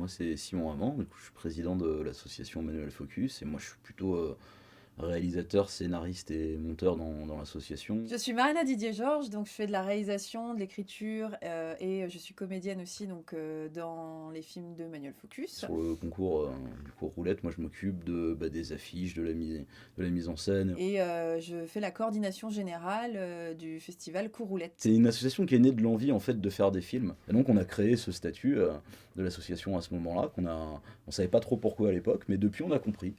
Moi, c'est Simon Amand, du coup, je suis président de l'association Manuel Focus et moi, je suis plutôt réalisateur, scénariste et monteur dans l'association. Je suis Marina Didier-Georges, donc je fais de la réalisation, de l'écriture et je suis comédienne aussi donc, dans les films de Manuel Focus. Sur le concours du cours Roulette, moi, je m'occupe des affiches, de la mise en scène. Et je fais la coordination générale du festival Cours Roulette. C'est une association qui est née de l'envie en fait de faire des films. Et donc on a créé ce statut de l'association à ce moment-là, on savait pas trop pourquoi à l'époque, mais depuis on a compris.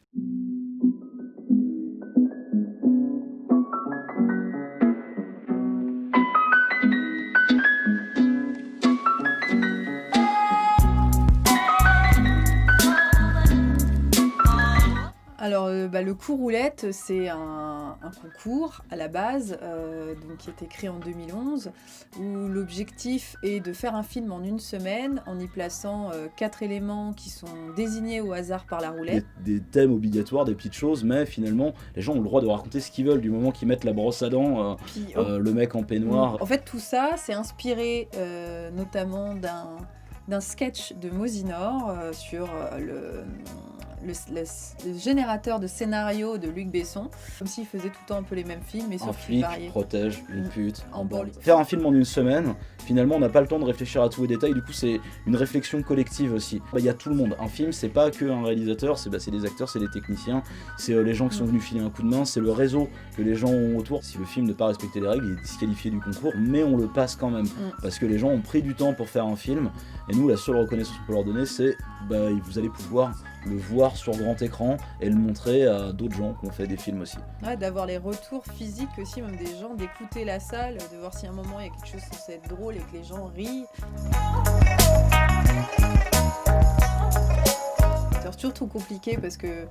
Alors, le Cours Roulette, c'est un concours à la base, donc, qui a été créé en 2011, où l'objectif est de faire un film en une semaine en y plaçant 4 éléments qui sont désignés au hasard par la roulette. Des thèmes obligatoires, des petites choses, mais finalement les gens ont le droit de raconter ce qu'ils veulent du moment qu'ils mettent la brosse à dents, le mec en peignoir. En fait, tout ça, c'est inspiré notamment d'un sketch de Mosinor sur le générateur de scénario de Luc Besson, comme s'il faisait tout le temps un peu les mêmes films, mais Un sauf qu'il flic variait. protège une pute En banlieue. Faire un film en une semaine, finalement on n'a pas le temps de réfléchir à tous les détails, du coup c'est une réflexion collective aussi. Il y a tout le monde, un film c'est pas que un réalisateur, c'est des acteurs, c'est des techniciens, c'est les gens qui sont venus filer un coup de main, c'est le réseau que les gens ont autour. Si le film ne pas respecter les règles, il est disqualifié du concours, mais on le passe quand même, parce que les gens ont pris du temps pour faire un film, et nous la seule reconnaissance qu'on peut leur donner c'est vous allez pouvoir le voir sur grand écran et le montrer à d'autres gens qui ont fait des films aussi. Ouais, d'avoir les retours physiques aussi, même des gens, d'écouter la salle, de voir si à un moment il y a quelque chose censé être drôle et que les gens rient. C'est surtout compliqué parce que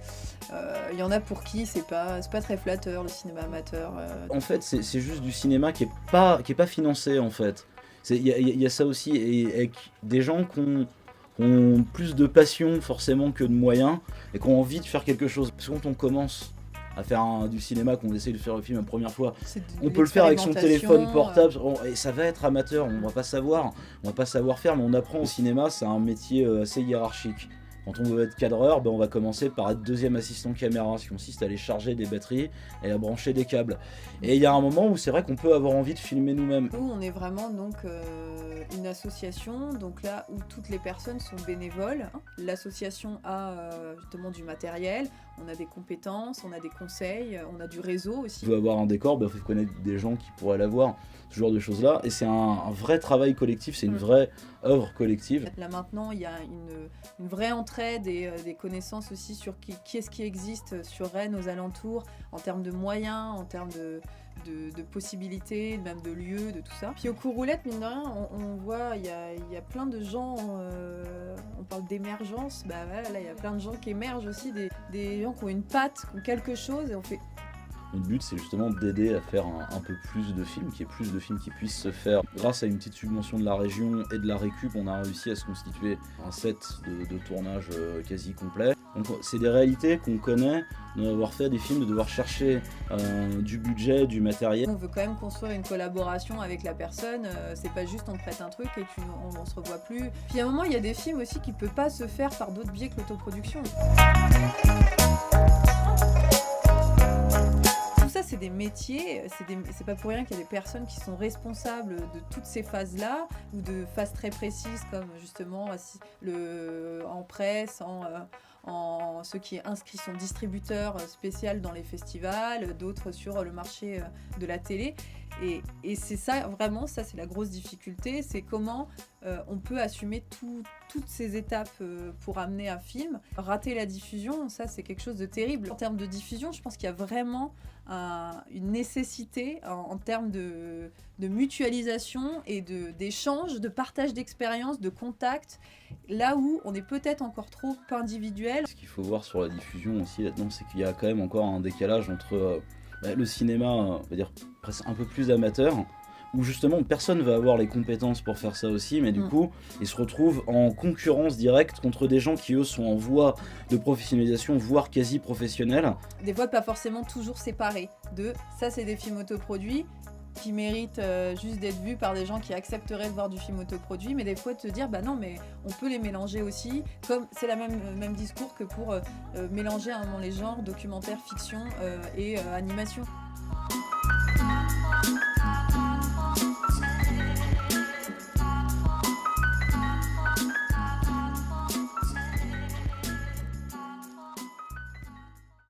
y en a pour qui c'est pas très flatteur le cinéma amateur. En fait, c'est juste du cinéma qui est pas financé en fait. Il y a ça aussi, et avec des gens qui ont plus de passion forcément que de moyens et qui ont envie de faire quelque chose. Parce que quand on commence à faire du cinéma, qu'on essaye de faire le film la première fois, on peut le faire avec son téléphone portable, et ça va être amateur, on va pas savoir faire, mais on apprend au cinéma, c'est un métier assez hiérarchique. Quand on veut être cadreur, on va commencer par être deuxième assistant caméra, ce qui consiste à aller charger des batteries et à brancher des câbles. Et il y a un moment où c'est vrai qu'on peut avoir envie de filmer nous-mêmes. Nous, on est vraiment donc une association, donc là où toutes les personnes sont bénévoles. L'association a justement du matériel, on a des compétences, on a des conseils, on a du réseau aussi. Si on veut avoir un décor, il faut connaître des gens qui pourraient l'avoir, ce genre de choses-là. Et c'est un vrai travail collectif, c'est une vraie œuvre collective. Là maintenant, il y a une vraie entraide et des connaissances aussi sur qui est-ce qui existe sur Rennes, aux alentours, en termes de moyens, en termes de possibilités, même de lieux, de tout ça. Puis au Cours Roulette, mine de rien, on voit, il y a plein de gens, on parle d'émergence, voilà, là il y a plein de gens qui émergent aussi, des gens qui ont une patte, qui ont quelque chose, et on fait... Notre but, c'est justement d'aider à faire un peu plus de films, qu'il y ait plus de films qui puissent se faire. Grâce à une petite subvention de la région et de la récup, on a réussi à se constituer un set de tournage quasi complet. Donc c'est des réalités qu'on connaît, d'avoir fait des films, de devoir chercher du budget, du matériel. On veut quand même construire une collaboration avec la personne, c'est pas juste on te prête un truc et on se revoit plus. Puis à un moment, il y a des films aussi qui peuvent pas se faire par d'autres biais que l'autoproduction. Ça, c'est des métiers, c'est pas pour rien qu'il y a des personnes qui sont responsables de toutes ces phases-là, ou de phases très précises comme justement en presse, en ceux qui inscrits sont distributeurs spéciaux dans les festivals, d'autres sur le marché de la télé. Et c'est ça, vraiment, ça c'est la grosse difficulté, c'est comment on peut assumer toutes ces étapes pour amener un film. Rater la diffusion, ça c'est quelque chose de terrible. En termes de diffusion, je pense qu'il y a vraiment une nécessité en termes de mutualisation et d'échange, de partage d'expériences, de contact, là où on est peut-être encore trop individuel. Ce qu'il faut voir sur la diffusion aussi là-dedans, c'est qu'il y a quand même encore un décalage entre le cinéma, on va dire presque un peu plus amateur, où justement personne va avoir les compétences pour faire ça aussi, mais du coup ils se retrouvent en concurrence directe contre des gens qui eux sont en voie de professionnalisation, voire quasi professionnels. Des fois pas forcément toujours séparés ça c'est des films autoproduits, qui méritent juste d'être vus par des gens qui accepteraient de voir du film autoproduit, mais des fois te dire bah non, mais on peut les mélanger aussi, comme c'est la même discours que pour mélanger à un moment les genres documentaire, fiction et animation.